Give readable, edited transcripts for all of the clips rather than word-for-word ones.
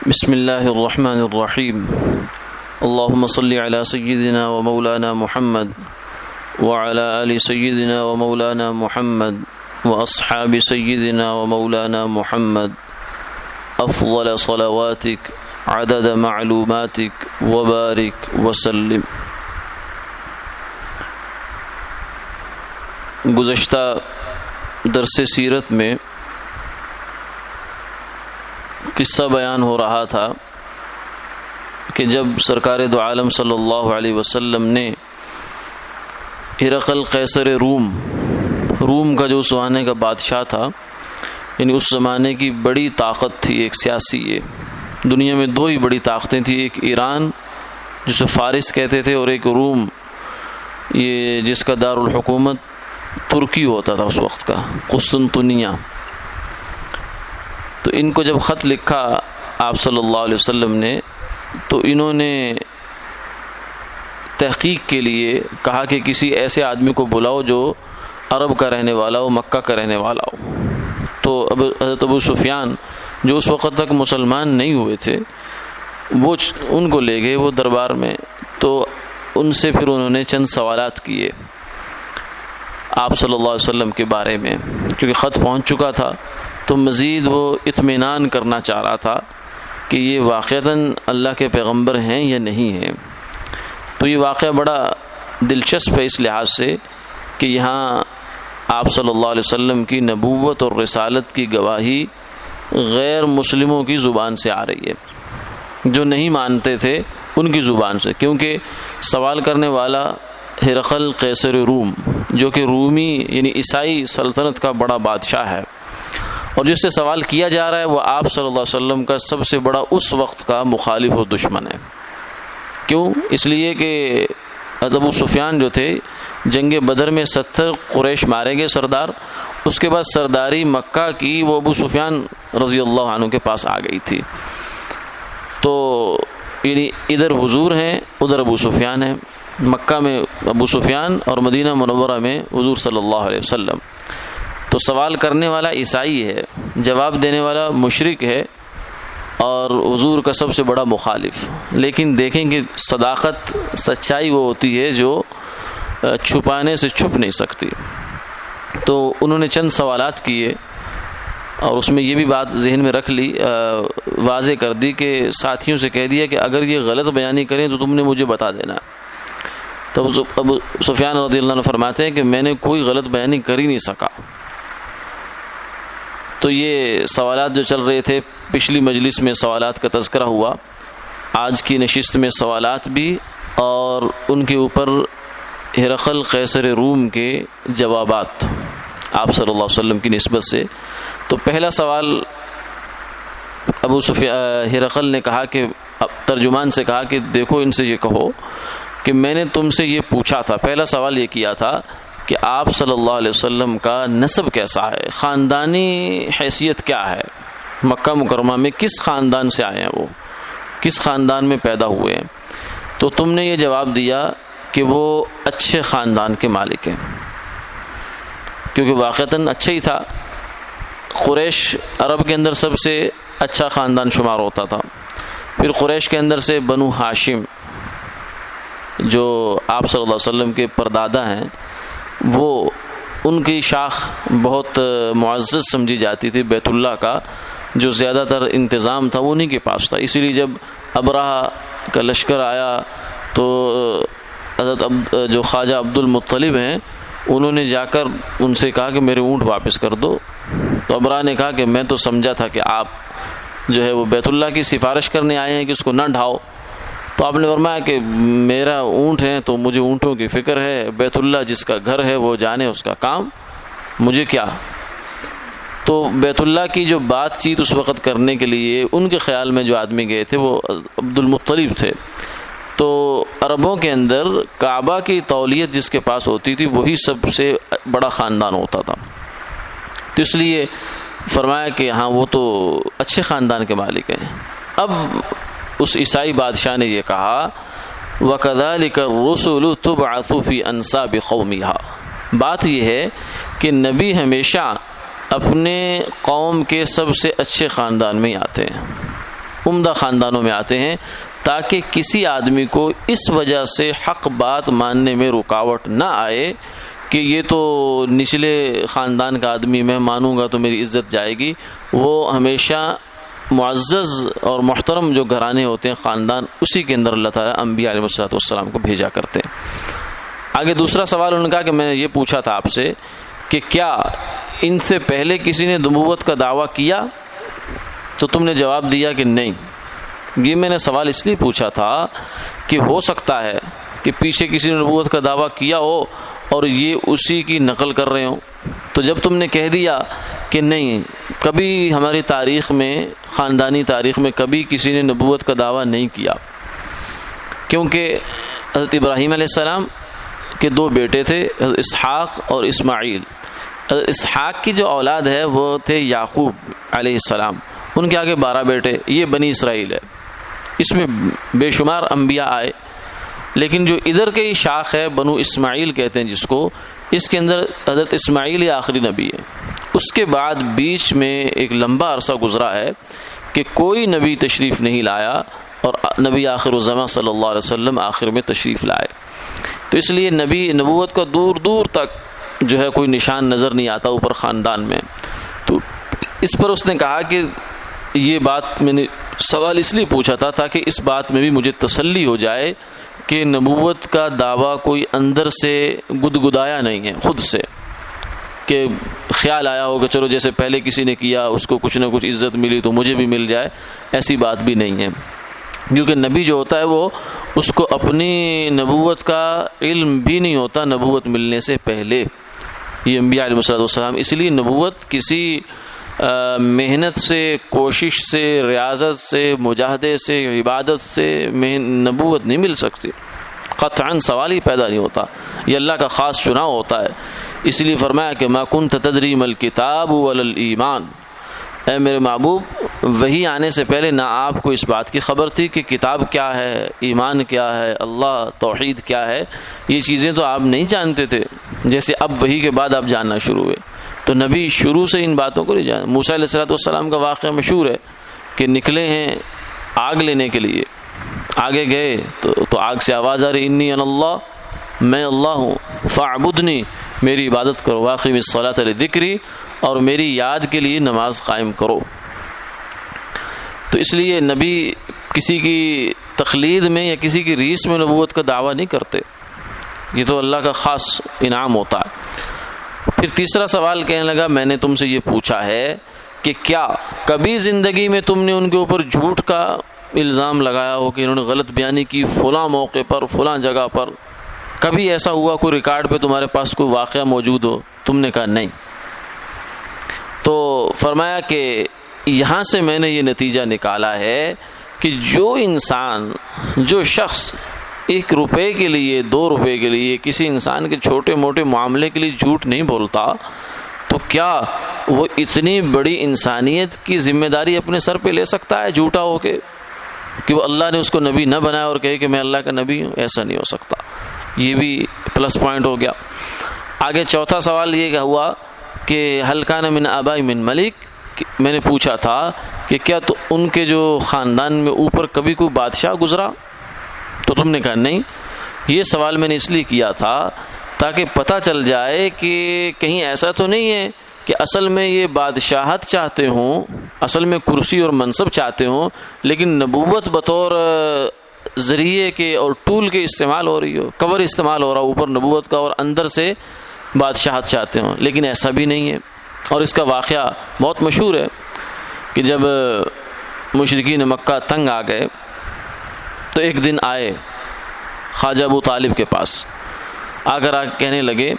بسم اللہ الرحمن الرحیم اللہم صلی علی سیدنا و مولانا محمد وعلی آل سیدنا و مولانا محمد و اصحاب سیدنا و مولانا محمد افضل صلواتک عدد معلوماتک وبارک وسلم۔ گزشتہ درس سیرت میں قصہ بیان ہو رہا تھا کہ جب سرکار دو عالم صلی اللہ علیہ وسلم نے ہرقل قیصر روم کا جو اس زمانے کا بادشاہ تھا، یعنی اس زمانے کی بڑی طاقت تھی، ایک سیاسی دنیا میں دو ہی بڑی طاقتیں تھیں، ایک ایران جسے فارس کہتے تھے اور ایک روم، یہ جس کا دارالحکومت ترکی ہوتا تھا اس وقت کا، قسطنطنیہ۔ تو ان کو جب خط لکھا آپ صلی اللہ علیہ وسلم نے، تو انہوں نے تحقیق کے لیے کہا کہ کسی ایسے آدمی کو بلاؤ جو عرب کا رہنے والا ہو، مکہ کا رہنے والا ہو۔ تو حضرت ابو سفیان جو اس وقت تک مسلمان نہیں ہوئے تھے، وہ ان کو لے گئے وہ دربار میں، تو ان سے پھر انہوں نے چند سوالات کیے آپ صلی اللہ علیہ وسلم کے بارے میں، کیونکہ خط پہنچ چکا تھا تو مزید وہ اطمینان کرنا چاہ رہا تھا کہ یہ واقعتاً اللہ کے پیغمبر ہیں یا نہیں ہیں۔ تو یہ واقعہ بڑا دلچسپ ہے اس لحاظ سے کہ یہاں آپ صلی اللہ علیہ وسلم کی نبوت اور رسالت کی گواہی غیر مسلموں کی زبان سے آ رہی ہے، جو نہیں مانتے تھے ان کی زبان سے، کیونکہ سوال کرنے والا ہرقل قیصر روم، جو کہ رومی یعنی عیسائی سلطنت کا بڑا بادشاہ ہے، اور جس سے سوال کیا جا رہا ہے وہ آپ صلی اللہ علیہ وسلم کا سب سے بڑا اس وقت کا مخالف و دشمن ہے۔ کیوں؟ اس لیے کہ ابو سفیان جو تھے، جنگ بدر میں 70 قریش مارے گئے سردار، اس کے بعد سرداری مکہ کی وہ ابو سفیان رضی اللہ عنہ کے پاس آ گئی تھی۔ تو یعنی ادھر حضور ہیں، ادھر ابو سفیان ہیں، مکہ میں ابو سفیان اور مدینہ منورہ میں حضور صلی اللہ علیہ وسلم۔ تو سوال کرنے والا عیسائی ہے، جواب دینے والا مشرک ہے اور حضور کا سب سے بڑا مخالف۔ لیکن دیکھیں کہ صداقت، سچائی وہ ہوتی ہے جو چھپانے سے چھپ نہیں سکتی۔ تو انہوں نے چند سوالات کیے اور اس میں یہ بھی بات ذہن میں رکھ لی، واضح کر دی کہ ساتھیوں سے کہہ دیا کہ اگر یہ غلط بیانی کریں تو تم نے مجھے بتا دینا۔ تو ابو سفیان رضی اللہ عنہ فرماتے ہیں کہ میں نے کوئی غلط بیانی کر ہی نہیں سکا۔ تو یہ سوالات جو چل رہے تھے، پچھلی مجلس میں سوالات کا تذکرہ ہوا، آج کی نشست میں سوالات بھی اور ان کے اوپر ہرقل قیصر روم کے جوابات آپ صلی اللہ علیہ وسلم کی نسبت سے۔ تو پہلا سوال ابو سفیان ہرقل نے کہا کہ ترجمان سے کہا کہ دیکھو ان سے یہ کہو کہ میں نے تم سے یہ پوچھا تھا، پہلا سوال یہ کیا تھا کہ آپ صلی اللہ علیہ وسلم کا نسب کیسا ہے، خاندانی حیثیت کیا ہے، مکہ مکرمہ میں کس خاندان سے آئے ہیں، وہ کس خاندان میں پیدا ہوئے ہیں۔ تو تم نے یہ جواب دیا کہ وہ اچھے خاندان کے مالک ہیں، کیونکہ واقعتاً اچھا ہی تھا، قریش عرب کے اندر سب سے اچھا خاندان شمار ہوتا تھا۔ پھر قریش کے اندر سے بنو ہاشم جو آپ صلی اللہ علیہ وسلم کے پردادا ہیں، وہ ان کی شاخ بہت معزز سمجھی جاتی تھی، بیت اللہ کا جو زیادہ تر انتظام تھا وہ انہی کے پاس تھا۔ اسی لیے جب ابرہہ کا لشکر آیا تو حضرت جو خواجہ عبد المطلب ہیں، انہوں نے جا کر ان سے کہا کہ میرے اونٹ واپس کر دو۔ تو ابرہہ نے کہا کہ میں تو سمجھا تھا کہ آپ جو ہے وہ بیت اللہ کی سفارش کرنے آئے ہیں کہ اس کو نہ ڈھاؤ۔ تو آپ نے فرمایا کہ میرا اونٹ ہے تو مجھے اونٹوں کی فکر ہے، بیت اللہ جس کا گھر ہے وہ جانے اس کا کام، مجھے کیا۔ تو بیت اللہ کی جو بات چیت اس وقت کرنے کے لیے ان کے خیال میں جو آدمی گئے تھے وہ عبد المطلب تھے۔ تو عربوں کے اندر کعبہ کی تولیت جس کے پاس ہوتی تھی وہی سب سے بڑا خاندان ہوتا تھا، تو اس لیے فرمایا کہ ہاں وہ تو اچھے خاندان کے مالک ہیں۔ اب اس عیسائی بادشاہ نے یہ کہا وَكَذَلِكَ الرُّسُلُ تُبْعَثُ فِي أَنْسَابِ قَوْمِهَا، بات یہ ہے کہ نبی ہمیشہ اپنے قوم کے سب سے اچھے خاندان میں ہی آتے ہیں، عمدہ خاندانوں میں آتے ہیں، تاکہ کسی آدمی کو اس وجہ سے حق بات ماننے میں رکاوٹ نہ آئے کہ یہ تو نچلے خاندان کا آدمی، میں مانوں گا تو میری عزت جائے گی۔ وہ ہمیشہ معزز اور محترم جو گھرانے ہوتے ہیں، خاندان، اسی کے اندر اللہ تعالیٰ انبیاء علیہ السلام کو بھیجا کرتے ہیں۔ آگے دوسرا سوال انہوں نے کہا کہ میں نے یہ پوچھا تھا آپ سے کہ کیا ان سے پہلے کسی نے نبوت کا دعویٰ کیا؟ تو تم نے جواب دیا کہ نہیں۔ یہ میں نے سوال اس لیے پوچھا تھا کہ ہو سکتا ہے کہ پیچھے کسی نے نبوت کا دعویٰ کیا ہو اور یہ اسی کی نقل کر رہے ہوں۔ تو جب تم نے کہہ دیا کہ نہیں، کبھی ہماری تاریخ میں، خاندانی تاریخ میں کبھی کسی نے نبوت کا دعویٰ نہیں کیا، کیونکہ حضرت ابراہیم علیہ السلام کے 2 بیٹے تھے، حضرت اسحاق اور اسماعیل۔ حضرت اسحاق کی جو اولاد ہے وہ تھے یعقوب علیہ السلام، ان کے آگے 12 بیٹے، یہ بنی اسرائیل ہے۔ اس میں بے شمار انبیاء آئے، لیکن جو ادھر کے شاخ ہے، بنو اسماعیل کہتے ہیں جس کو، اس کے اندر حضرت اسماعیل ہی آخری نبی ہے۔ اس کے بعد بیچ میں ایک لمبا عرصہ گزرا ہے کہ کوئی نبی تشریف نہیں لایا، اور نبی آخر الزمان صلی اللہ علیہ وسلم آخر میں تشریف لائے۔ تو اس لیے نبوت کا دور دور تک جو ہے کوئی نشان نظر نہیں آتا اوپر خاندان میں۔ تو اس پر اس نے کہا کہ یہ بات میں نے سوال اس لیے پوچھا تھا تاکہ اس بات میں بھی مجھے تسلی ہو جائے کہ نبوت کا دعویٰ کوئی اندر سے گدگدایا نہیں ہے خود سے، کہ خیال آیا ہو کہ چلو جیسے پہلے کسی نے کیا اس کو کچھ نہ کچھ عزت ملی تو مجھے بھی مل جائے، ایسی بات بھی نہیں ہے۔ کیونکہ نبی جو ہوتا ہے وہ اس کو اپنی نبوت کا علم بھی نہیں ہوتا نبوت ملنے سے پہلے۔ یہ انبیاء علیہ السلام، اس لیے نبوت کسی محنت سے، کوشش سے، ریاضت سے، مجاہدے سے، عبادت سے نبوت نہیں مل سکتی، قطعاً سوال ہی پیدا نہیں ہوتا، یہ اللہ کا خاص چناؤ ہوتا ہے۔ اس لیے فرمایا کہ ما کنت تدری ما الکتاب ولا الایمان، اے میرے محبوب، وہی آنے سے پہلے نہ آپ کو اس بات کی خبر تھی کہ کتاب کیا ہے، ایمان کیا ہے، اللہ توحید کیا ہے، یہ چیزیں تو آپ نہیں جانتے تھے، جیسے اب وحی کے بعد آپ جاننا شروع ہوئے۔ تو نبی شروع سے ان باتوں کو نہیں جانا۔ موسیٰ علیہ السلام کا واقعہ مشہور ہے کہ نکلے ہیں آگ لینے کے لیے، آگے گئے تو آگ سے آواز آ رہی، انی انا اللہ، میں اللہ ہوں، فاعبدنی، میری عبادت کرو، واقیم الصلاۃ لذکری، اور میری یاد کے لیے نماز قائم کرو۔ تو اس لیے نبی کسی کی تقلید میں یا کسی کی ریس میں نبوت کا دعویٰ نہیں کرتے، یہ تو اللہ کا خاص انعام ہوتا ہے۔ پھر تیسرا سوال کہنے لگا، میں نے تم سے یہ پوچھا ہے کہ کیا کبھی زندگی میں تم نے ان کے اوپر جھوٹ کا الزام لگایا ہو کہ انہوں نے غلط بیانی کی فلاں موقع پر، فلاں جگہ پر، کبھی ایسا ہوا کوئی ریکارڈ پہ تمہارے پاس کوئی واقعہ موجود ہو؟ تم نے کہا نہیں۔ تو فرمایا کہ یہاں سے میں نے یہ نتیجہ نکالا ہے کہ جو انسان، جو شخص 1 روپے کے لیے، 2 روپے کے لیے، کسی انسان کے چھوٹے موٹے معاملے کے لیے جھوٹ نہیں بولتا، تو کیا وہ اتنی بڑی انسانیت کی ذمہ داری اپنے سر پہ لے سکتا ہے جھوٹا ہو کے، کہ وہ اللہ نے اس کو نبی نہ بنایا اور کہے کہ میں اللہ کا نبی ہوں؟ ایسا نہیں ہو سکتا۔ یہ بھی پلس پوائنٹ ہو گیا۔ آگے چوتھا سوال یہ ہوا کہ هل كان من آباء من ملک، میں نے پوچھا تھا کہ کیا تو ان کے جو خاندان میں اوپر کبھی کوئی بادشاہ گزرا؟ تو تم نے کہا نہیں۔ یہ سوال میں نے اس لیے کیا تھا تاکہ پتہ چل جائے کہ کہیں ایسا تو نہیں ہے کہ اصل میں یہ بادشاہت چاہتے ہوں، اصل میں کرسی اور منصب چاہتے ہوں، لیکن نبوت بطور ذریعے کے اور ٹول کے استعمال ہو رہی ہو، کور استعمال ہو رہا اوپر نبوت کا، اور اندر سے بادشاہت چاہتے ہوں، لیکن ایسا بھی نہیں ہے۔ اور اس کا واقعہ بہت مشہور ہے کہ جب مشرکین مکہ تنگ آ گئے تو ایک دن آئے خواجہ ابو طالب کے پاس، آ کہنے لگے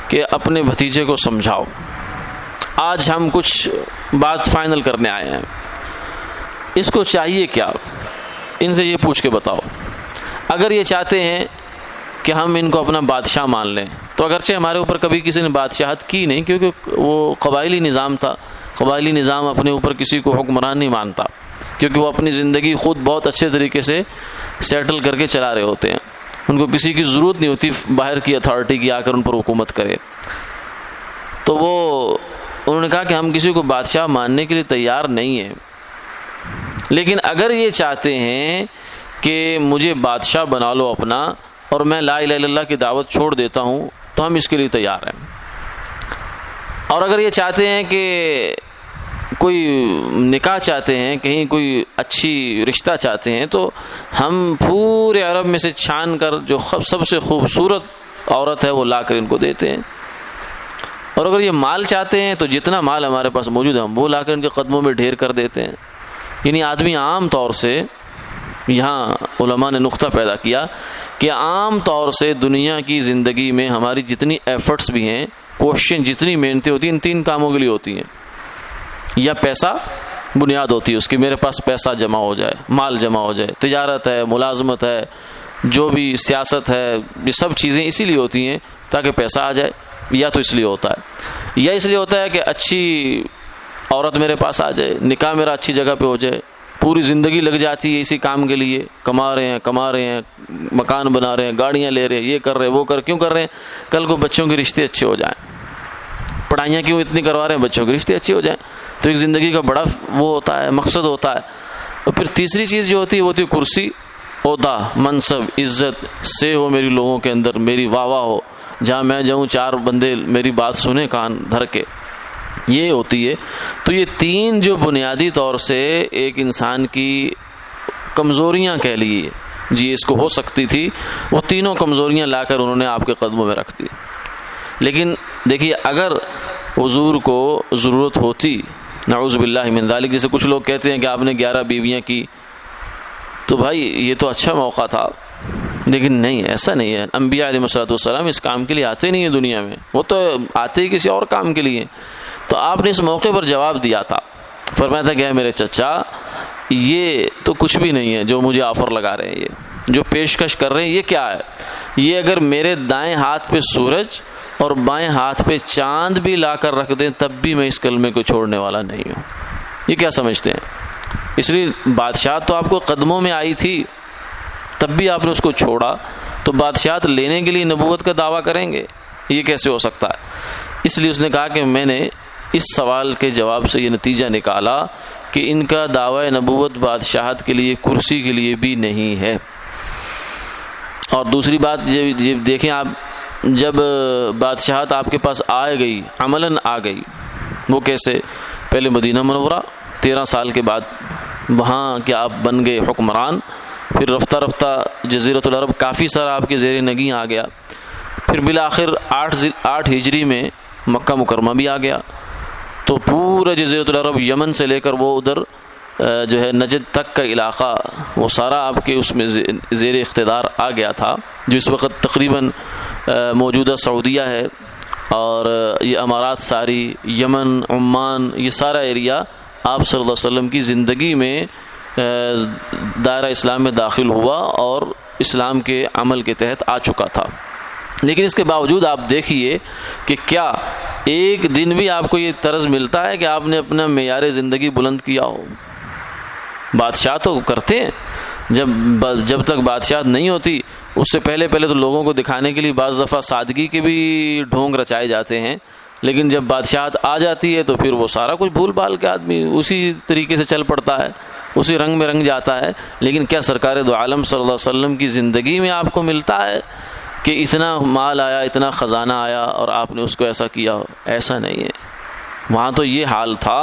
کہ اپنے بھتیجے کو سمجھاؤ، آج ہم کچھ بات فائنل کرنے آئے ہیں، اس کو چاہیے کیا، ان سے یہ پوچھ کے بتاؤ۔ اگر یہ چاہتے ہیں کہ ہم ان کو اپنا بادشاہ مان لیں، تو اگرچہ ہمارے اوپر کبھی کسی نے بادشاہت کی نہیں، کیونکہ وہ قبائلی نظام تھا، قبائلی نظام اپنے اوپر کسی کو حکمران نہیں مانتا، کیونکہ وہ اپنی زندگی خود بہت اچھے طریقے سے سیٹل کر کے چلا رہے ہوتے ہیں، ان کو کسی کی ضرورت نہیں ہوتی باہر کی اتھارٹی کی آ کر ان پر حکومت کرے۔ تو انہوں نے کہا کہ ہم کسی کو بادشاہ ماننے کے لیے تیار نہیں ہیں۔ لیکن اگر یہ چاہتے ہیں کہ مجھے بادشاہ بنا لو اپنا اور میں لا الہ الا اللہ کی دعوت چھوڑ دیتا ہوں تو ہم اس کے لیے تیار ہیں. اور اگر یہ چاہتے ہیں کہ کوئی نکاح چاہتے ہیں، کہیں کوئی اچھی رشتہ چاہتے ہیں، تو ہم پورے عرب میں سے چھان کر جو سب سے خوبصورت عورت ہے وہ لا کر ان کو دیتے ہیں. اور اگر یہ مال چاہتے ہیں تو جتنا مال ہمارے پاس موجود ہے ہم وہ لا کر ان کے قدموں میں ڈھیر کر دیتے ہیں. یعنی آدمی عام طور سے، یہاں علماء نے نقطہ پیدا کیا کہ عام طور سے دنیا کی زندگی میں ہماری جتنی ایفرٹس بھی ہیں، کوششیں جتنی محنتیں ہوتی ہیں، ان 3 کاموں کے لیے ہوتی ہیں. یا پیسہ بنیاد ہوتی ہے اس کی، میرے پاس پیسہ جمع ہو جائے، مال جمع ہو جائے. تجارت ہے، ملازمت ہے، جو بھی سیاست ہے، یہ سب چیزیں اسی لیے ہوتی ہیں تاکہ پیسہ آ جائے. یا تو اس لیے ہوتا ہے، یا اس لیے ہوتا ہے کہ اچھی عورت میرے پاس آ جائے، نکاح میرا اچھی جگہ پہ ہو جائے. پوری زندگی لگ جاتی ہے اسی کام کے لیے، کما رہے ہیں، مکان بنا رہے ہیں، گاڑیاں لے رہے ہیں، یہ کر رہے ہیں، وہ کیوں کر رہے ہیں؟ کل کو بچوں کے رشتے اچھے ہو جائیں. پڑھائیاں کیوں اتنی کروا رہے ہیں؟ بچوں کے رشتے اچھے ہو جائیں. تو ایک زندگی کا بڑا وہ ہوتا ہے، مقصد ہوتا ہے. اور پھر تیسری چیز جو ہوتی ہے وہ ہوتی ہے کرسی، عہدہ، منصب، عزت سے ہو میری لوگوں کے اندر، میری واہ واہ ہو، جہاں میں جاؤں 4 بندے میری بات سنیں کان دھر کے، یہ ہوتی ہے. تو یہ 3 جو بنیادی طور سے ایک انسان کی کمزوریاں کہہ لیے جی اس کو ہو سکتی تھی، وہ تینوں کمزوریاں لا کر انہوں نے آپ کے قدموں میں رکھ دی. لیکن دیکھیے اگر حضور کو ضرورت ہوتی، نعوذ باللہ من ذالک، جیسے کچھ لوگ کہتے ہیں کہ آپ نے 11 بیویاں کی، تو بھائی یہ تو اچھا موقع تھا، لیکن نہیں، ایسا نہیں ہے. انبیاء علیہ الصلوۃ والسلام اس کام کے لیے آتے نہیں ہیں دنیا میں، وہ تو آتے ہی کسی اور کام کے لیے. تو آپ نے اس موقع پر جواب دیا تھا، فرمایا تھا کہ میرے چچا یہ تو کچھ بھی نہیں ہے جو مجھے آفر لگا رہے ہیں، یہ جو پیشکش کر رہے ہیں یہ کیا ہے؟ یہ اگر میرے دائیں ہاتھ پہ سورج اور بائیں ہاتھ پہ چاند بھی لا کر رکھ دیں تب بھی میں اس کلمے کو چھوڑنے والا نہیں ہوں. یہ کیا سمجھتے ہیں؟ اس لیے بادشاہت تو آپ کو قدموں میں آئی تھی، تب بھی آپ نے اس کو چھوڑا، تو بادشاہت لینے کے لیے نبوت کا دعویٰ کریں گے؟ یہ کیسے ہو سکتا ہے؟ اس لیے اس نے کہا کہ میں نے اس سوال کے جواب سے یہ نتیجہ نکالا کہ ان کا دعوی نبوت بادشاہت کے لیے، کرسی کے لیے بھی نہیں ہے. اور دوسری بات دیکھیں آپ، جب بادشاہت آپ کے پاس آ گئی، عملاً آ گئی، وہ کیسے؟ پہلے مدینہ منورہ، 13 سال کے بعد وہاں کہ آپ بن گئے حکمران، پھر رفتہ رفتہ جزیرۃ العرب کافی سارا آپ کے زیر نگیں آ گیا، پھر بالآخر 8 ہجری میں مکہ مکرمہ بھی آ گیا. تو پورا جزیرۃ العرب، یمن سے لے کر وہ ادھر جو ہے نجد تک کا علاقہ، وہ سارا آپ کے اس میں زیر اقتدار آ گیا تھا، جو اس وقت تقریباً موجودہ سعودیہ ہے. اور یہ امارات ساری، یمن، عمان، یہ سارا ایریا آپ صلی اللہ علیہ وسلم کی زندگی میں دائرہ اسلام میں داخل ہوا اور اسلام کے عمل کے تحت آ چکا تھا. لیکن اس کے باوجود آپ دیکھیے کہ کیا ایک دن بھی آپ کو یہ طرز ملتا ہے کہ آپ نے اپنا معیار زندگی بلند کیا ہو؟ بادشاہ تو کرتے ہیں، جب تک بادشاہت نہیں ہوتی اس سے پہلے تو لوگوں کو دکھانے کے لیے بعض دفعہ سادگی کے بھی ڈھونگ رچائے جاتے ہیں، لیکن جب بادشاہت آ جاتی ہے تو پھر وہ سارا کچھ بھول بھال کے آدمی اسی طریقے سے چل پڑتا ہے، اسی رنگ میں رنگ جاتا ہے. لیکن کیا سرکار دو عالم صلی اللہ علیہ وسلم کی زندگی میں آپ کو ملتا ہے کہ اتنا مال آیا، اتنا خزانہ آیا اور آپ نے اس کو ایسا کیا ہو؟ ایسا نہیں ہے. وہاں تو یہ حال تھا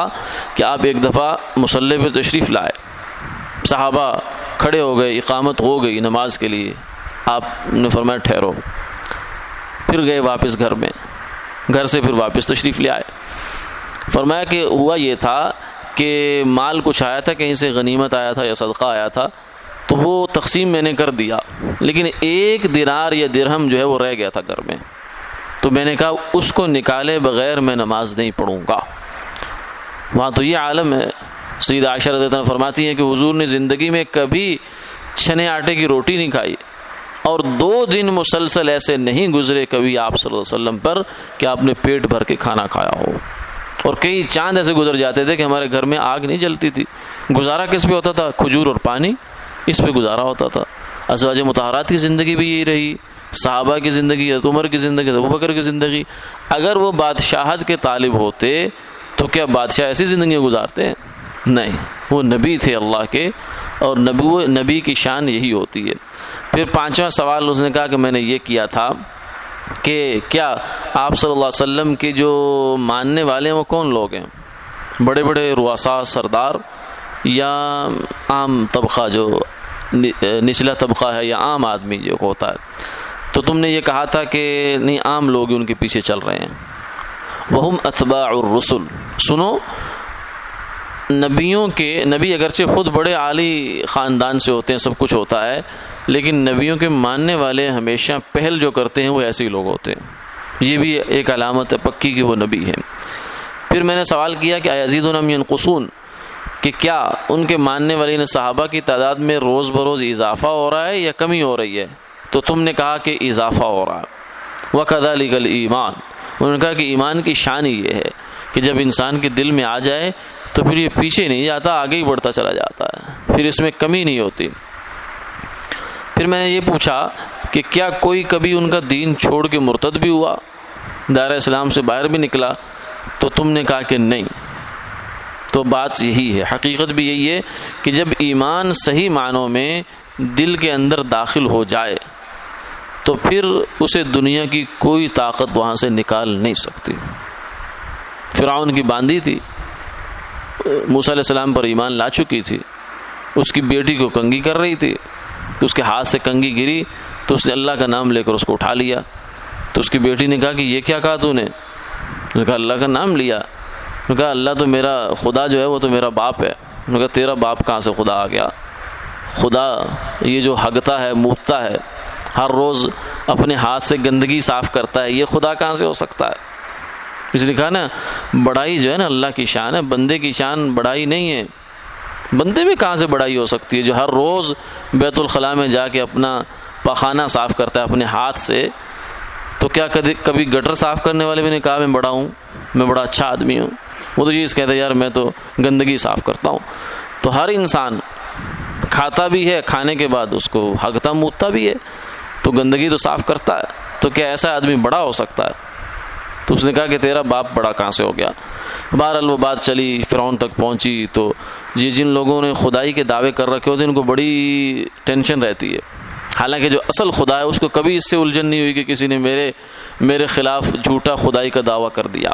کہ آپ ایک دفعہ مصلی پہ تشریف لائے، صحابہ کھڑے ہو گئے، اقامت ہو گئی نماز کے لیے، آپ نے فرمایا ٹھہرو، پھر گئے واپس گھر میں، گھر سے پھر واپس تشریف لے آئے. فرمایا کہ ہوا یہ تھا کہ مال کچھ آیا تھا، کہیں سے غنیمت آیا تھا یا صدقہ آیا تھا، تو وہ تقسیم میں نے کر دیا، لیکن 1 دینار یا درہم جو ہے وہ رہ گیا تھا گھر میں. تو میں نے کہا اس کو نکالے بغیر میں نماز نہیں پڑھوں گا. وہاں تو یہ عالم ہے. سیدہ عائشہ رضی اللہ عنہا فرماتی ہیں کہ حضور نے زندگی میں کبھی چھنے آٹے کی روٹی نہیں کھائی، اور 2 دن مسلسل ایسے نہیں گزرے کبھی آپ صلی اللہ علیہ وسلم پر کہ آپ نے پیٹ بھر کے کھانا کھایا ہو. اور کئی چاند ایسے گزر جاتے تھے کہ ہمارے گھر میں آگ نہیں جلتی تھی. گزارا کس پہ ہوتا تھا؟ کھجور اور پانی، اس پہ گزارا ہوتا تھا. ازواج مطہرات کی زندگی بھی یہی رہی، صحابہ کی زندگی، حضرت عمر کی زندگی، ابوبکر کی زندگی. اگر وہ بادشاہت کے طالب ہوتے تو کیا بادشاہ ایسی زندگی گزارتے ہیں؟ نہیں، وہ نبی تھے اللہ کے، اور نبی کی شان یہی ہوتی ہے۔ پھر پانچواں سوال اس نے کہا کہ میں نے یہ کیا تھا کہ کیا آپ صلی اللہ علیہ وسلم کے جو ماننے والے ہیں وہ کون لوگ ہیں؟ بڑے بڑے رؤساء، سردار، یا عام طبقہ جو نچلا طبقہ ہے، یا عام آدمی جو ہوتا ہے؟ تو تم نے یہ کہا تھا کہ نہیں، عام لوگ ان کے پیچھے چل رہے ہیں۔ وہم اتباع الرسل، سنو، نبی اگرچہ خود بڑے عالی خاندان سے ہوتے ہیں، سب کچھ ہوتا ہے، لیکن نبیوں کے ماننے والے ہمیشہ پہل جو کرتے ہیں وہ ایسے ہی لوگ ہوتے ہیں۔ یہ بھی ایک علامت ہے پکی کہ وہ نبی ہیں۔ پھر میں نے سوال کیا کہ ایزیدون ام ینقصون، کہ کیا ان کے ماننے والے صحابہ کی تعداد میں روز بروز اضافہ ہو رہا ہے یا کمی ہو رہی ہے؟ تو تم نے کہا کہ اضافہ ہو رہا ہے۔ وَكَذَلِكَ الْإِيمَانُ، انہوں نے کہا کہ ایمان کی شان ہی یہ ہے کہ جب انسان کے دل میں آ جائے تو پھر یہ پیچھے نہیں جاتا، آگے ہی بڑھتا چلا جاتا ہے، پھر اس میں کمی نہیں ہوتی۔ پھر میں نے یہ پوچھا کہ کیا کوئی کبھی ان کا دین چھوڑ کے مرتد بھی ہوا، دائرہ اسلام سے باہر بھی نکلا؟ تو تم نے کہا کہ نہیں۔ تو بات یہی ہے، حقیقت بھی یہی ہے کہ جب ایمان صحیح معنوں میں دل کے اندر داخل ہو جائے تو پھر اسے دنیا کی کوئی طاقت وہاں سے نکال نہیں سکتی۔ فرعون کی باندھی تھی، موسیٰ علیہ السلام پر ایمان لا چکی تھی، اس کی بیٹی کو کنگھی کر رہی تھی، تو اس کے ہاتھ سے کنگھی گری تو اس نے اللہ کا نام لے کر اس کو اٹھا لیا۔ تو اس کی بیٹی نے کہا کہ یہ کیا کہا تو نے؟ اس نے کہا اللہ کا نام لیا۔ اس نے کہا اللہ تو میرا خدا جو ہے وہ تو میرا باپ ہے۔ اس نے کہا تیرا باپ کہاں سے خدا آ گیا؟ خدا یہ جو ہگتا ہے، موتتا ہے، ہر روز اپنے ہاتھ سے گندگی صاف کرتا ہے، یہ خدا کہاں سے ہو سکتا ہے؟ اس نے کہا نا، بڑائی جو ہے نا اللہ کی شان ہے، بندے کی شان بڑائی نہیں ہے۔ بندے میں کہاں سے بڑائی ہو سکتی ہے جو ہر روز بیت الخلاء میں جا کے اپنا پاخانہ صاف کرتا ہے اپنے ہاتھ سے؟ تو کیا کبھی گٹر صاف کرنے والے بھی نے کہا میں بڑا ہوں، میں بڑا اچھا آدمی ہوں؟ وہ تو یہ کہتا ہے یار میں تو گندگی صاف کرتا ہوں۔ تو ہر انسان کھاتا بھی ہے، کھانے کے بعد اس کو ہگتا موتتا بھی ہے، تو گندگی تو صاف کرتا ہے، تو کیا ایسا آدمی بڑا ہو سکتا ہے؟ تو اس نے کہا کہ تیرا باپ بڑا کہاں سے ہو گیا؟ بہرحال وہ بات چلی، فرعون تک پہنچی، تو جن لوگوں نے خدائی کے دعوے کر رکھے ہوتے ہیں ان کو بڑی ٹینشن رہتی ہے، حالانکہ جو اصل خدا ہے اس کو کبھی اس سے الجھن نہیں ہوئی کہ کسی نے میرے خلاف جھوٹا خدائی کا دعویٰ کر دیا،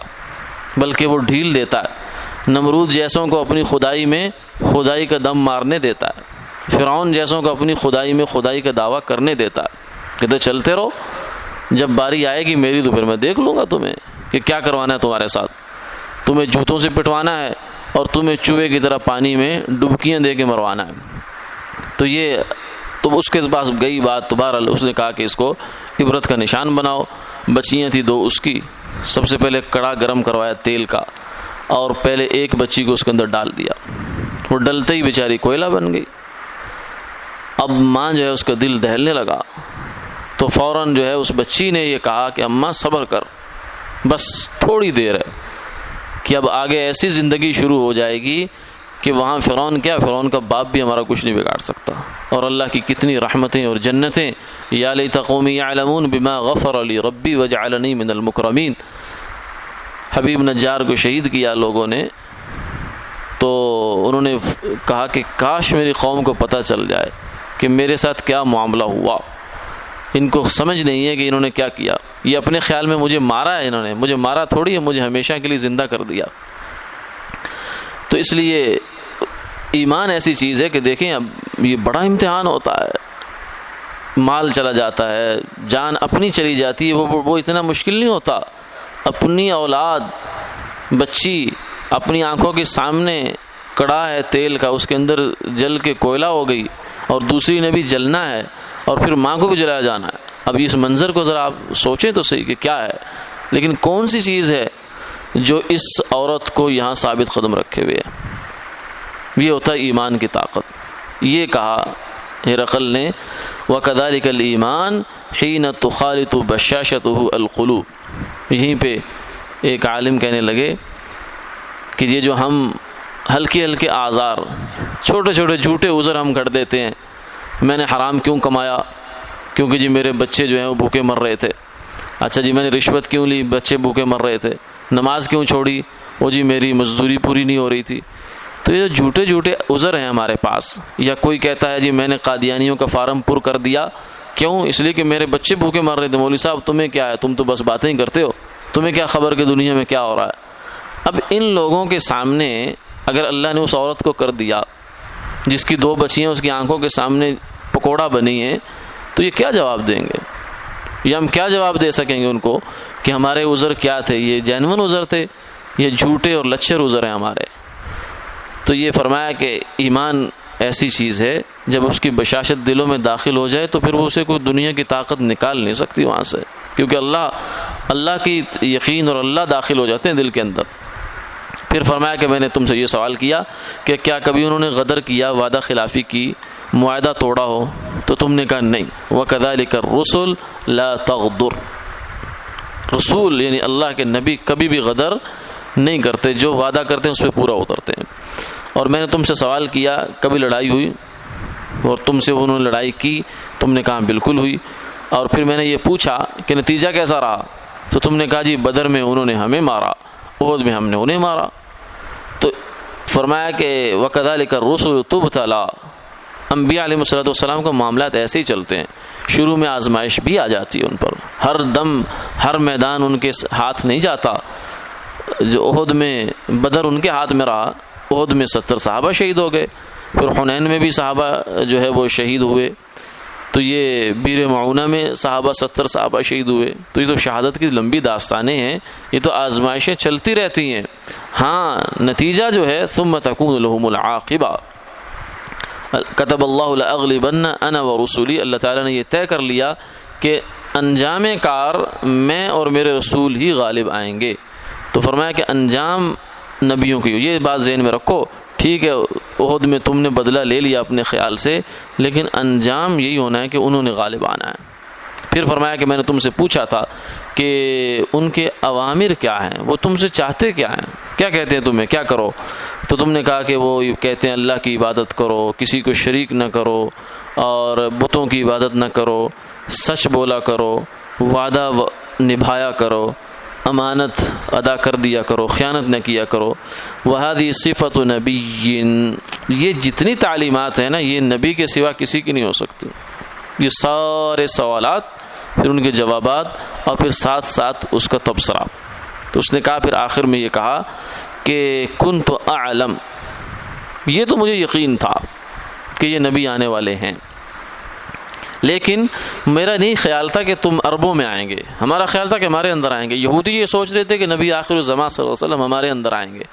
بلکہ وہ ڈھیل دیتا ہے، نمرود جیسوں کو اپنی خدائی میں خدائی کا دم مارنے دیتا ہے، فرعون جیسوں کو اپنی خدائی میں خدائی کا دعویٰ کرنے دیتا ہے، کہتے چلتے رہو، جب باری آئے گی میری تو پھر میں دیکھ لوں گا تمہیں کہ کیا کروانا ہے تمہارے ساتھ، تمہیں جوتوں سے پٹوانا ہے اور تمہیں چوہے کی طرح پانی میں ڈبکیاں دے کے مروانا ہے۔ تو اس کے پاس گئی بات، تو بہرحال اس نے کہا کہ اس کو عبرت کا نشان بناؤ۔ بچیاں تھیں 2 اس کی، سب سے پہلے کڑا گرم کروایا تیل کا، اور پہلے ایک بچی کو اس کے اندر ڈال دیا، وہ ڈلتے ہی بیچاری کوئلہ بن گئی۔ اب ماں جو ہے اس کا دل دہلنے لگا، تو فوراً جو ہے اس بچی نے یہ کہا کہ اماں صبر کر، بس تھوڑی دیر ہے کہ اب آگے ایسی زندگی شروع ہو جائے گی کہ وہاں فرعون کا باپ بھی ہمارا کچھ نہیں بگاڑ سکتا، اور اللہ کی کتنی رحمتیں اور جنتیں۔ یا لیت قومی یعلمون بما غفر لی ربی وجعلنی من المکرمین۔ حبیب نجار کو شہید کیا لوگوں نے، تو انہوں نے کہا کہ کاش میری قوم کو پتہ چل جائے کہ میرے ساتھ کیا معاملہ ہوا۔ ان کو سمجھ نہیں ہے کہ انہوں نے کیا کیا، یہ اپنے خیال میں مجھے مارا ہے، انہوں نے مجھے مارا تھوڑی ہے، مجھے ہمیشہ کے لیے زندہ کر دیا۔ تو اس لیے ایمان ایسی چیز ہے کہ دیکھیں اب یہ بڑا امتحان ہوتا ہے، مال چلا جاتا ہے، جان اپنی چلی جاتی ہے، وہ اتنا مشکل نہیں ہوتا۔ اپنی اولاد، بچی اپنی آنکھوں کے سامنے، کڑا ہے تیل کا، اس کے اندر جل کے کوئلہ ہو گئی، اور دوسری نے بھی جلنا ہے، اور پھر ماں کو بھی جلایا جانا ہے۔ اب اس منظر کو ذرا آپ سوچیں تو صحیح کہ کیا ہے، لیکن کون سی چیز ہے جو اس عورت کو یہاں ثابت قدم رکھے ہوئے ہے؟ یہ ہوتا ہے ایمان کی طاقت۔ یہ کہا ہرقل نے وَكَذَلِكَ الْإِيمَانُ حِينَ تُخَالِطُ بَشَّاشَتُهُ الْقُلُوبُ۔ یہیں پہ ایک عالم کہنے لگے کہ یہ جو ہم ہلکے آزار، چھوٹے چھوٹے جھوٹے عذر ہم کر دیتے ہیں، میں نے حرام کیوں کمایا؟ کیونکہ جی میرے بچے جو ہیں وہ بھوکے مر رہے تھے۔ اچھا جی میں نے رشوت کیوں لی؟ بچے بھوکے مر رہے تھے۔ نماز کیوں چھوڑی؟ وہ جی میری مزدوری پوری نہیں ہو رہی تھی۔ تو یہ جو جھوٹے جھوٹے عذر ہیں ہمارے پاس، یا کوئی کہتا ہے جی میں نے قادیانیوں کا فارم پر کر دیا، کیوں؟ اس لیے کہ میرے بچے بھوکے مر رہے تھے۔ مولوی صاحب تمہیں کیا ہے، تم تو بس باتیں ہی کرتے ہو، تمہیں کیا خبر کہ دنیا میں کیا ہو رہا ہے۔ اب ان لوگوں کے سامنے اگر اللہ نے اس عورت کو کر دیا جس کی 2 بچیاں اس کی آنکھوں کے سامنے پکوڑا بنی ہیں، تو یہ کیا جواب دیں گے؟ یا ہم کیا جواب دے سکیں گے ان کو کہ ہمارے عذر کیا تھے؟ یہ جینون عذر تھے، یہ جھوٹے اور لچر عذر ہیں ہمارے۔ تو یہ فرمایا کہ ایمان ایسی چیز ہے جب اس کی بشاشت دلوں میں داخل ہو جائے تو پھر وہ اسے کوئی دنیا کی طاقت نکال نہیں سکتی وہاں سے، کیونکہ اللہ کی یقین اور اللہ داخل ہو جاتے ہیں دل کے اندر۔ پھر فرمایا کہ میں نے تم سے یہ سوال کیا کہ کیا کبھی انہوں نے غدر کیا، وعدہ خلافی کی، معاہدہ توڑا ہو؟ تو تم نے کہا نہیں۔ وَكَذَلِكَ الرُّسُلُ لَا تَغْدُرُ، رسول یعنی اللہ کے نبی کبھی بھی غدر نہیں کرتے، جو وعدہ کرتے ہیں اس پہ پورا اترتے ہیں۔ اور میں نے تم سے سوال کیا کبھی لڑائی ہوئی، اور تم سے انہوں نے لڑائی کی، تم نے کہا بالکل ہوئی۔ اور پھر میں نے یہ پوچھا کہ نتیجہ کیسا رہا، تو تم نے کہا جی بدر میں انہوں نے ہمیں مارا، احد میں ہم نے انہیں مارا۔ تو فرمایا کہ وَكَذَلِكَ الرُّسُلُ تُبْتَلَىٰ، انبیاء علیہ السلام کا معاملات ایسے ہی چلتے ہیں، شروع میں آزمائش بھی آ جاتی ہے ان پر، ہر دم ہر میدان ان کے ہاتھ نہیں جاتا۔ جو احد میں بدر ان کے ہاتھ میں رہا، احد میں 70 صحابہ شہید ہو گئے، پھر حنین میں بھی صحابہ جو ہے وہ شہید ہوئے، تو یہ بیر معونہ میں 70 صحابہ شہید ہوئے۔ تو یہ تو شہادت کی لمبی داستانیں ہیں، یہ تو آزمائشیں چلتی رہتی ہیں۔ ہاں نتیجہ جو ہے ثم تکون لهم العاقبہ، کتب اللہ لأغلبن انا ورسولی، اللہ تعالیٰ نے یہ طے کر لیا کہ انجام کار میں اور میرے رسول ہی غالب آئیں گے۔ تو فرمایا کہ انجام نبیوں کی، یہ بات ذہن میں رکھو، ٹھیک ہے احد میں تم نے بدلہ لے لیا اپنے خیال سے، لیکن انجام یہی ہونا ہے کہ انہوں نے غالب آنا ہے۔ پھر فرمایا کہ میں نے تم سے پوچھا تھا کہ ان کے اوامر کیا ہیں، وہ تم سے چاہتے کیا ہیں، کیا کہتے ہیں تمہیں کیا کرو؟ تو تم نے کہا کہ وہ کہتے ہیں اللہ کی عبادت کرو، کسی کو شریک نہ کرو، اور بتوں کی عبادت نہ کرو، سچ بولا کرو، وعدہ نبھایا کرو، امانت ادا کر دیا کرو، خیانت نہ کیا کرو۔ وَهَذِهِ صِفَةُ نَبِيٍّ، یہ جتنی تعلیمات ہیں نا یہ نبی کے سوا کسی کی نہیں ہو سکتی۔ یہ سارے سوالات، پھر ان کے جوابات، اور پھر ساتھ ساتھ اس کا تبصرہ۔ تو اس نے کہا پھر آخر میں یہ کہا کہ كنت اعلم، یہ تو مجھے یقین تھا کہ یہ نبی آنے والے ہیں، لیکن میرا نہیں خیال تھا کہ تم عربوں میں آئیں گے، ہمارا خیال تھا کہ ہمارے اندر آئیں گے۔ یہودی یہ سوچ رہے تھے کہ نبی آخر الزمان صلی اللہ علیہ وسلم ہمارے اندر آئیں گے،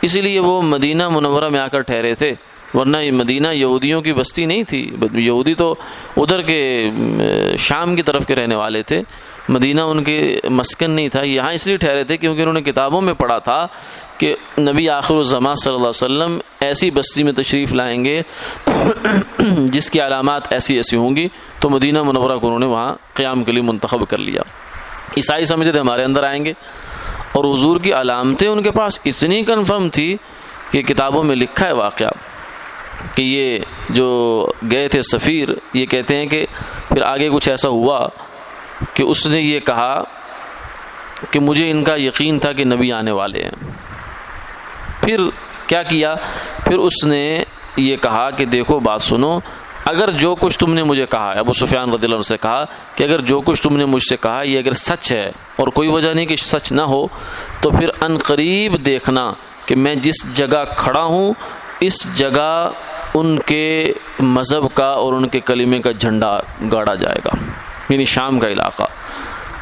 اسی لیے وہ مدینہ منورہ میں آ کر ٹھہرے تھے، ورنہ یہ مدینہ یہودیوں کی بستی نہیں تھی، یہودی تو ادھر کے شام کی طرف کے رہنے والے تھے، مدینہ ان کے مسکن نہیں تھا۔ یہاں اس لیے ٹھہرے تھے کیونکہ انہوں نے کتابوں میں پڑھا تھا کہ نبی آخر الزمان صلی اللہ علیہ وسلم ایسی بستی میں تشریف لائیں گے جس کی علامات ایسی ایسی ہوں گی، تو مدینہ منورہ کو انہوں نے وہاں قیام کے لیے منتخب کر لیا۔ عیسائی سمجھتے تھے ہمارے اندر آئیں گے، اور حضور کی علامتیں ان کے پاس اتنی کنفرم تھی کہ کتابوں میں لکھا ہے واقعہ کہ یہ جو گئے تھے سفیر، یہ کہتے ہیں کہ پھر آگے کچھ ایسا ہوا کہ اس نے یہ کہا کہ مجھے ان کا یقین تھا کہ نبی آنے والے ہیں۔ پھر کیا کیا؟ پھر اس نے یہ کہا کہ دیکھو بات سنو، اگر جو کچھ تم نے مجھے کہا ہے، ابو سفیان رضی اللہ عنہ سے کہا کہ اگر جو کچھ تم نے مجھ سے کہا یہ اگر سچ ہے، اور کوئی وجہ نہیں کہ سچ نہ ہو، تو پھر ان قریب دیکھنا کہ میں جس جگہ کھڑا ہوں اس جگہ ان کے مذہب کا اور ان کے کلمے کا جھنڈا گاڑا جائے گا، یعنی شام کا علاقہ۔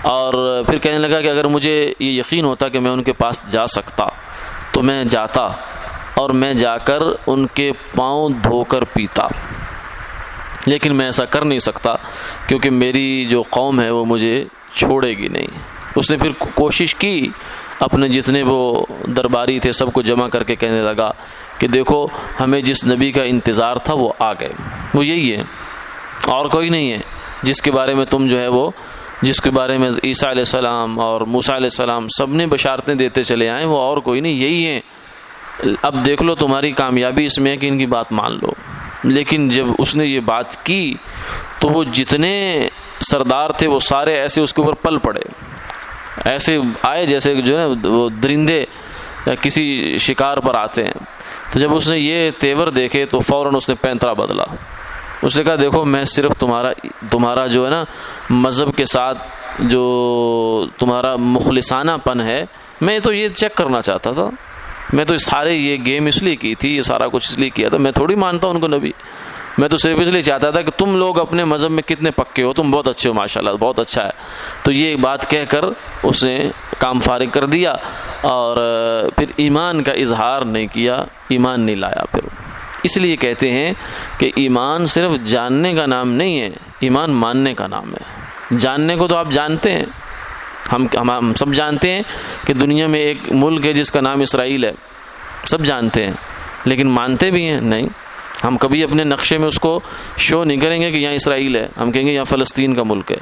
اور پھر کہنے لگا کہ اگر مجھے یہ یقین ہوتا کہ میں ان کے پاس جا سکتا تو میں جاتا، اور میں جا کر ان کے پاؤں دھو کر پیتا، لیکن میں ایسا کر نہیں سکتا کیونکہ میری جو قوم ہے وہ مجھے چھوڑے گی نہیں۔ اس نے پھر کوشش کی، اپنے جتنے وہ درباری تھے سب کو جمع کر کے کہنے لگا کہ دیکھو ہمیں جس نبی کا انتظار تھا وہ آ گئے، وہ یہی ہے، اور کوئی نہیں ہے جس کے بارے میں تم جو ہے وہ، جس کے بارے میں عیسیٰ علیہ السلام اور موسیٰ علیہ السلام سب نے بشارتیں دیتے چلے آئے، وہ اور کوئی نہیں، یہی ہیں۔ اب دیکھ لو تمہاری کامیابی اس میں ہے کہ ان کی بات مان لو۔ لیکن جب اس نے یہ بات کی تو وہ جتنے سردار تھے وہ سارے ایسے اس کے اوپر پل پڑے، ایسے آئے جیسے جو ہے وہ درندے یا کسی شکار پر آتے ہیں۔ تو جب اس نے یہ تیور دیکھے تو فوراً اس نے پینترا بدلا. اس نے کہا دیکھو میں صرف تمہارا جو ہے نا مذہب کے ساتھ جو تمہارا مخلصانہ پن ہے، میں تو یہ چیک کرنا چاہتا تھا. میں تو سارے یہ گیم اس لیے کی تھی، یہ سارا کچھ اس لیے کیا تھا، میں تھوڑی مانتا ہوں ان کو نبی. میں تو صرف اس لیے چاہتا تھا کہ تم لوگ اپنے مذہب میں کتنے پکے ہو، تم بہت اچھے ہو ماشاءاللہ، بہت اچھا ہے. تو یہ بات کہہ کر اس نے کام فارغ کر دیا اور پھر ایمان کا اظہار نہیں کیا، ایمان نہیں لایا. پھر اس لیے کہتے ہیں کہ ایمان صرف جاننے کا نام نہیں ہے، ایمان ماننے کا نام ہے. جاننے کو تو آپ جانتے ہیں، ہم سب جانتے ہیں کہ دنیا میں ایک ملک ہے جس کا نام اسرائیل ہے، سب جانتے ہیں، لیکن مانتے بھی ہیں نہیں. ہم کبھی اپنے نقشے میں اس کو شو نہیں کریں گے کہ یہاں اسرائیل ہے، ہم کہیں گے یہاں فلسطین کا ملک ہے.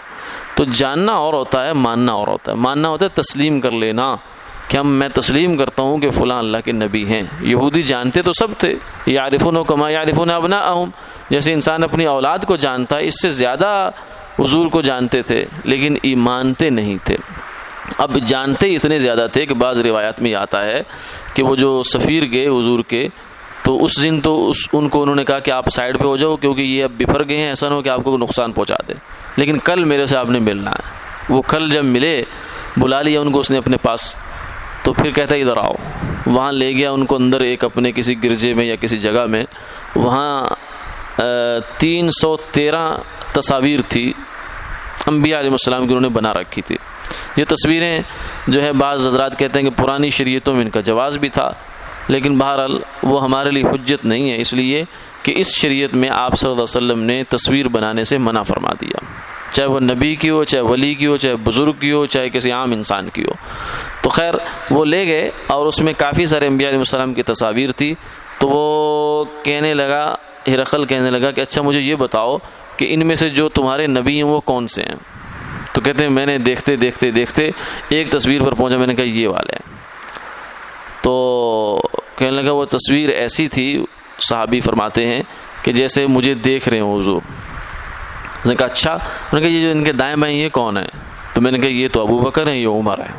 تو جاننا اور ہوتا ہے، ماننا اور ہوتا ہے. ماننا ہوتا ہے تسلیم کر لینا کہ میں تسلیم کرتا ہوں کہ فلاں اللہ کے نبی ہیں. یہودی جانتے تو سب تھے، یعرفون کما یعرفون ابناءہم، جیسے انسان اپنی اولاد کو جانتا ہے اس سے زیادہ حضور کو جانتے تھے، لیکن ایمانتے نہیں تھے. اب جانتے اتنے زیادہ تھے کہ بعض روایات میں آتا ہے کہ وہ جو سفیر گئے حضور کے، تو اس دن تو ان کو انہوں نے کہا کہ آپ سائڈ پہ ہو جاؤ کیونکہ یہ اب بفر گئے ہیں، ایسا نہ ہو کہ آپ کو نقصان پہنچا دے، لیکن کل میرے سے آپ نے ملنا ہے. وہ کل جب ملے، بلا لیا ان کو اس نے اپنے پاس، تو پھر کہتا ہے ادھر آؤ. وہاں لے گیا ان کو اندر ایک اپنے کسی گرجے میں یا کسی جگہ میں، وہاں 313 تصاویر تھی انبیاء علیہ السلام کی، انہوں نے بنا رکھی تھی. یہ تصویریں جو ہے بعض حضرات کہتے ہیں کہ پرانی شریعتوں میں ان کا جواز بھی تھا، لیکن بہرحال وہ ہمارے لیے حجت نہیں ہے، اس لیے کہ اس شریعت میں آپ صلی اللہ علیہ وسلم نے تصویر بنانے سے منع فرما دیا، چاہے وہ نبی کی ہو، چاہے ولی کی ہو، چاہے بزرگ کی ہو، چاہے کسی عام انسان کی ہو. تو خیر وہ لے گئے اور اس میں کافی سارے انبیاء علیہ السلام کی تصاویر تھی. تو وہ کہنے لگا، ہرقل کہنے لگا کہ اچھا مجھے یہ بتاؤ کہ ان میں سے جو تمہارے نبی ہیں وہ کون سے ہیں؟ تو کہتے ہیں میں نے دیکھتے دیکھتے دیکھتے ایک تصویر پر پہنچا، میں نے کہا یہ والے ہیں. تو کہنے لگا وہ تصویر ایسی تھی، صحابی فرماتے ہیں کہ جیسے مجھے دیکھ رہے ہوں حضور. اس نے کہا اچھا. انہوں نے کہا یہ جو ان کے دائیں بائیں یہ کون ہے؟ تو میں نے کہا یہ تو ابو بکر ہیں، یہ عمر ہے.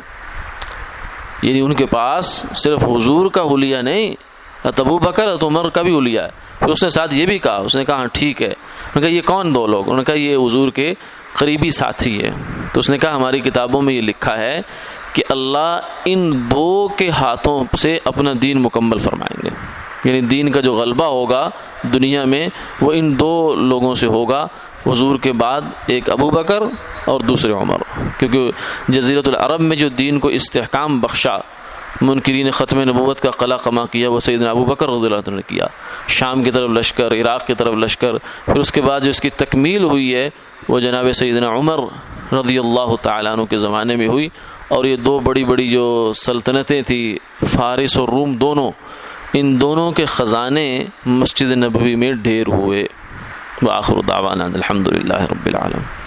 یعنی ان کے پاس صرف حضور کا حلیہ نہیں، ابو بکر اور عمر کا بھی حلیہ ہے. پھر اس نے ساتھ یہ بھی کہا، اس نے کہا ہاں ٹھیک ہے. انہوں نے کہا یہ کون دو لوگ؟ انہوں نے کہا یہ حضور کے قریبی ساتھی ہے. تو اس نے کہا ہماری کتابوں میں یہ لکھا ہے کہ اللہ ان دو کے ہاتھوں سے اپنا دین مکمل فرمائیں گے. یعنی دین کا جو غلبہ ہوگا دنیا میں وہ ان دو لوگوں سے ہوگا، حضور کے بعد ایک ابو بکر اور دوسرے عمر. کیونکہ جزیرۃ العرب میں جو دین کو استحکام بخشا، منکرین ختم نبوت کا قلع قما کیا، وہ سیدنا ابو بکر رضی اللہ عنہ نے کیا. شام کی طرف لشکر، عراق کی طرف لشکر، پھر اس کے بعد جو اس کی تکمیل ہوئی ہے وہ جناب سیدنا عمر رضی اللہ تعالیٰ عنہ کے زمانے میں ہوئی. اور یہ دو بڑی بڑی جو سلطنتیں تھیں، فارس اور روم دونوں، ان دونوں کے خزانے مسجد نبوی میں ڈھیر ہوئے. وآخر دعوانا الحمدللہ رب العالمین.